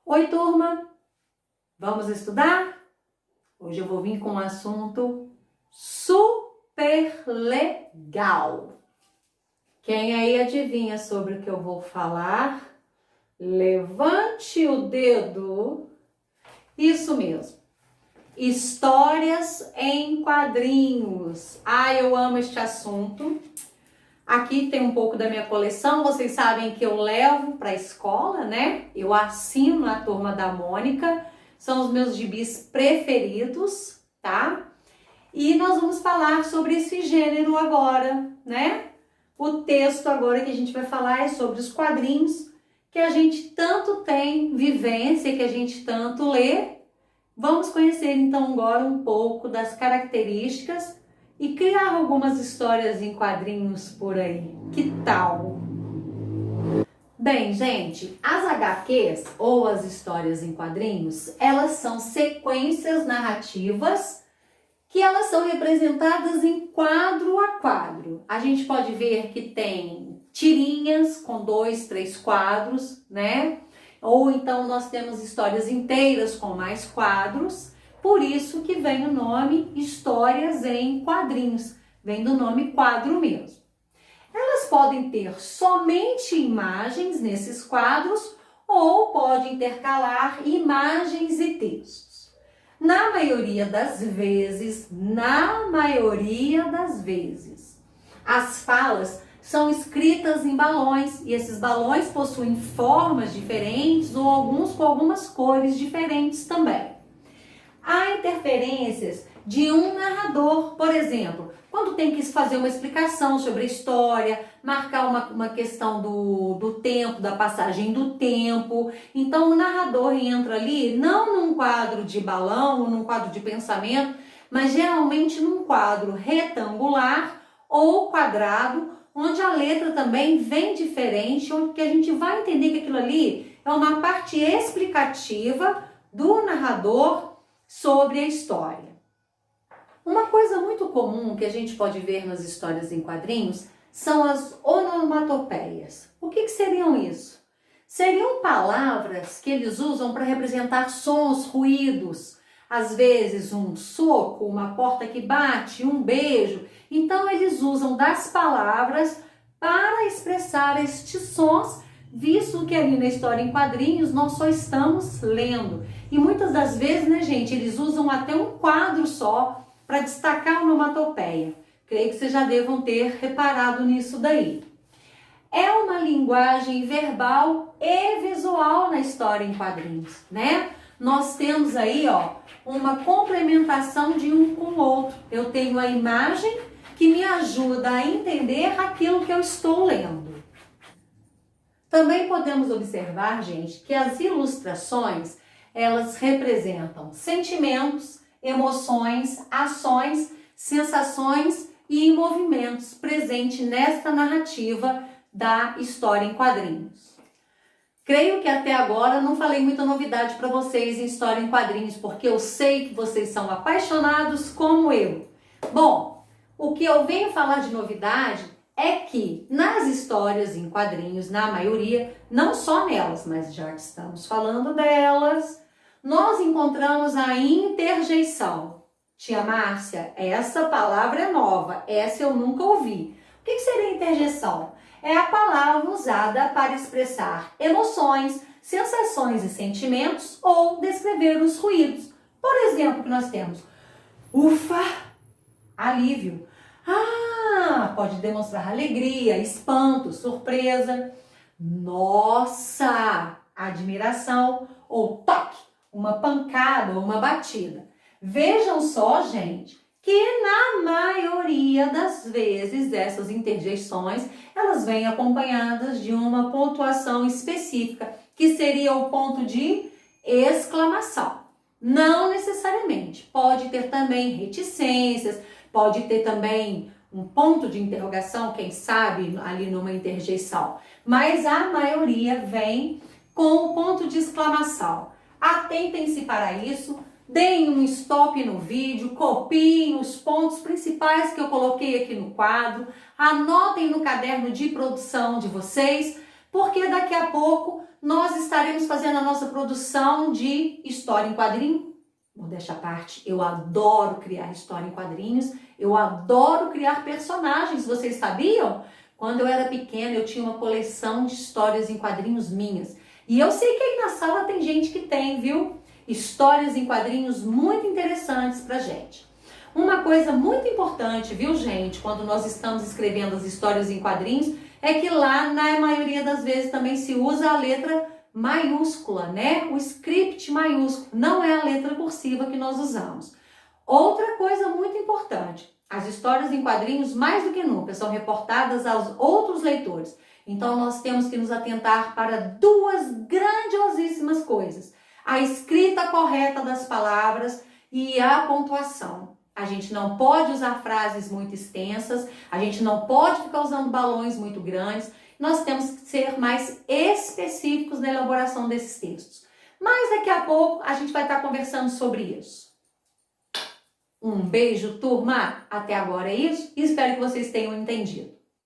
Oi, turma! Vamos estudar? Hoje eu vou vir com um assunto super legal. Quem aí adivinha sobre o que eu vou falar? Levante o dedo. Isso mesmo. Histórias em quadrinhos. Eu amo este assunto. Aqui tem um pouco da minha coleção, vocês sabem que eu levo para a escola, né? Eu assino a Turma da Mônica, são os meus gibis preferidos, tá? E nós vamos falar sobre esse gênero agora, né? O texto agora que a gente vai falar é sobre os quadrinhos que a gente tanto tem vivência, que a gente tanto lê. Vamos conhecer então agora um pouco das características e criar algumas histórias em quadrinhos por aí. Que tal? Bem, gente, as HQs ou as histórias em quadrinhos, elas são sequências narrativas que elas são representadas em quadro a quadro. A gente pode ver que tem tirinhas com 2, 3 quadros, né? Ou então nós temos histórias inteiras com mais quadros. Por isso que vem o nome Histórias em Quadrinhos, vem do nome quadro mesmo. Elas podem ter somente imagens nesses quadros ou pode intercalar imagens e textos. Na maioria das vezes, as falas são escritas em balões e esses balões possuem formas diferentes ou alguns com algumas cores diferentes também. Há interferências de um narrador, por exemplo, quando tem que fazer uma explicação sobre a história, marcar uma questão do tempo, da passagem do tempo. Então o narrador entra ali, não num quadro de balão ou num quadro de pensamento, mas geralmente num quadro retangular ou quadrado, onde a letra também vem diferente, onde a gente vai entender que aquilo ali é uma parte explicativa do narrador sobre a história. Uma coisa muito comum que a gente pode ver nas histórias em quadrinhos são as onomatopeias. O que seriam isso? Seriam palavras que eles usam para representar sons, ruídos, às vezes um soco, uma porta que bate, um beijo. Então eles usam das palavras para expressar estes sons, visto que ali na história em quadrinhos nós só estamos lendo. E muitas das vezes, né, gente, eles usam até um quadro só para destacar a onomatopeia. Creio que vocês já devam ter reparado nisso daí. É uma linguagem verbal e visual na história em quadrinhos, né? Nós temos aí, uma complementação de um com o outro. Eu tenho a imagem que me ajuda a entender aquilo que eu estou lendo. Também podemos observar, gente, que as ilustrações, elas representam sentimentos, emoções, ações, sensações e movimentos presentes nesta narrativa da história em quadrinhos. Creio que até agora não falei muita novidade para vocês em história em quadrinhos, porque eu sei que vocês são apaixonados como eu. Bom, o que eu venho falar de novidade é que nas histórias em quadrinhos, na maioria, não só nelas, mas já que estamos falando delas, nós encontramos a interjeição. Tia Márcia, essa palavra é nova, essa eu nunca ouvi. O que seria interjeição? É a palavra usada para expressar emoções, sensações e sentimentos ou descrever os ruídos. Por exemplo, que nós temos ufa, alívio. Pode demonstrar alegria, espanto, surpresa. Nossa, admiração ou toque, uma pancada ou uma batida. Vejam só, gente, que na maioria das vezes essas interjeições, elas vêm acompanhadas de uma pontuação específica, que seria o ponto de exclamação. Não necessariamente, pode ter também reticências, pode ter também um ponto de interrogação, quem sabe, ali numa interjeição. Mas a maioria vem com o ponto de exclamação. Atentem-se para isso, deem um stop no vídeo, copiem os pontos principais que eu coloquei aqui no quadro, anotem no caderno de produção de vocês, porque daqui a pouco nós estaremos fazendo a nossa produção de história em quadrinho. Modéstia à parte, eu adoro criar história em quadrinhos, eu adoro criar personagens, vocês sabiam? Quando eu era pequena, eu tinha uma coleção de histórias em quadrinhos minhas. E eu sei que aí na sala tem gente que tem, viu? Histórias em quadrinhos muito interessantes pra gente. Uma coisa muito importante, viu, gente, quando nós estamos escrevendo as histórias em quadrinhos, é que lá, na maioria das vezes, também se usa a letra maiúscula, né? O script maiúsculo, não é a letra cursiva que nós usamos. Outra coisa muito importante, as histórias em quadrinhos, mais do que nunca, são reportadas aos outros leitores. Então, nós temos que nos atentar para duas grandiosíssimas coisas: a escrita correta das palavras e a pontuação. A gente não pode usar frases muito extensas, a gente não pode ficar usando balões muito grandes, nós temos que ser mais específicos na elaboração desses textos. Mas daqui a pouco a gente vai estar conversando sobre isso. Um beijo, turma! Até agora é isso e espero que vocês tenham entendido.